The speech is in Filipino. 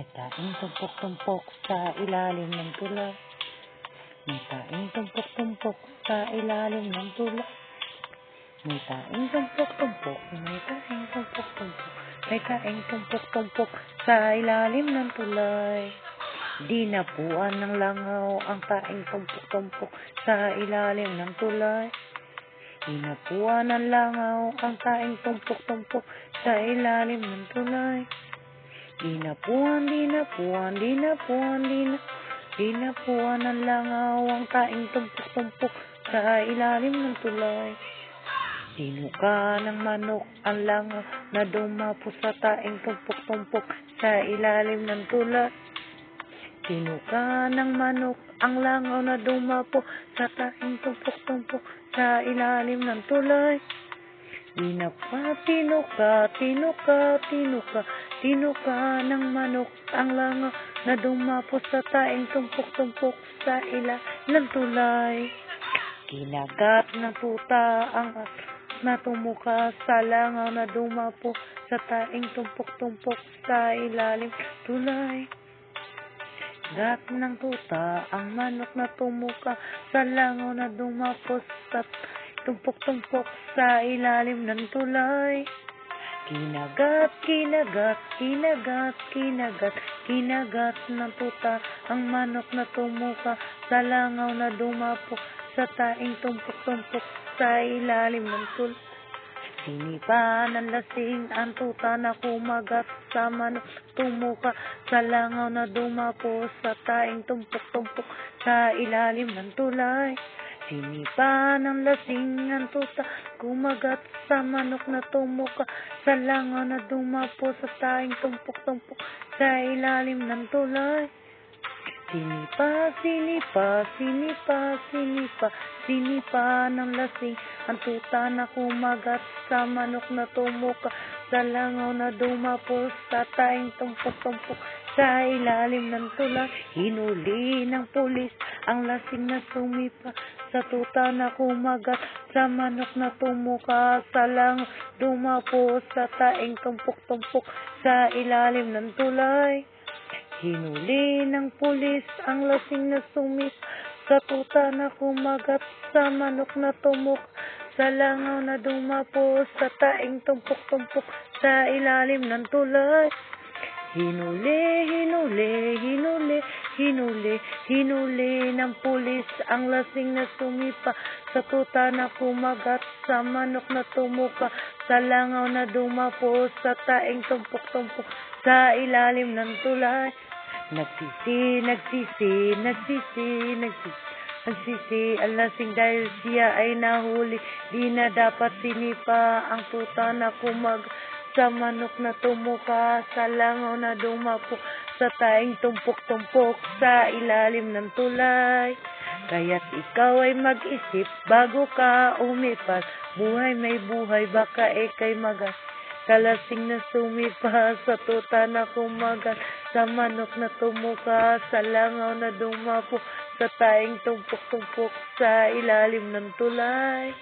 May taing tumpok-tumpok sa ilalim ng tulay. May taing tumpok-tumpok sa ilalim ng tulay. May taing tumpok-tumpok, may taing tumpok-tumpok, may taing tumpok-tumpok sa ilalim ng tulay. Di napuan ng langaw ang taing tumpok-tumpok sa ilalim ng tulay. Di napuan ng langaw ang taing tumpok-tumpok sa ilalim ng tulay. Di napuan ng langaw ang taing tumpok-tumpok sa ilalim ng tulay. Tinuka ng manok ang langaw na dumapo sa taing tumpok-tumpok sa ilalim ng tulay. Tinuka ng manok ang langaw na dumapo sa taing tumpok-tumpok sa ilalim ng tulay. Tinuka ng manok ang langaw na dumapo sa taing tumpok-tumpok sa ilalim ng tulay. Kinagat ng tuta ang na tumuka sa langaw na dumapo sa taing tumpok-tumpok sa ilalim tulay. Gat ng tuta ang manok na tumuka sa langaw na dumapo sa tumpok-tumpok sa ilalim ng tulay. Kinagat ng tuta ang manok na tumuka sa langaw na dumapo sa taing tumpok-tumpok sa ilalim ng tulay. Sinipa ng lasing ang tuta na kumagat sa manok tumuka sa langaw na dumapo sa taing tumpok-tumpok sa ilalim ng tulay. Sinipa ng lasing ang tuta kumagat sa manok na tumuka sa langaw na dumapo sa taing tumpok-tumpok sa ilalim ng tulay. Sinipa ng lasing ang tuta na kumagat sa manok na tumuka sa langaw na dumapo sa taing tumpok-tumpok sa ilalim ng tulay. Hinuli ng pulis ang lasing na sumipa sa tuta na kumagat sa manok na tumuka sa langaw dumapo sa taing tumpok-tumpok sa ilalim ng tulay. Hinuli ng pulis ang lasing na sumip sa tuta na kumagat sa manok na tumuk sa langaw na dumapo sa taing tumpok-tumpok sa ilalim ng tulay. Hinuli ng pulis ang lasing na sumipa sa tuta na kumagat sa manok na tumuka sa langaw na dumapo sa taing tumpok-tumpok sa ilalim ng tulay. Nagsisi ang lasing dahil siya ay nahuli. Di na dapat sinipa ang tuta na kumag sa manok na tumuka sa langaw na dumapo sa taing tumpok-tumpok sa ilalim ng tulay. Kaya't ikaw ay mag-isip bago ka umipas. Buhay may buhay, baka ika'y magas. Kalasing na sumipa sa tuta na kumagat sa manok na tumuka sa langaw na dumapo sa taing tumpok-tumpok sa ilalim ng tulay.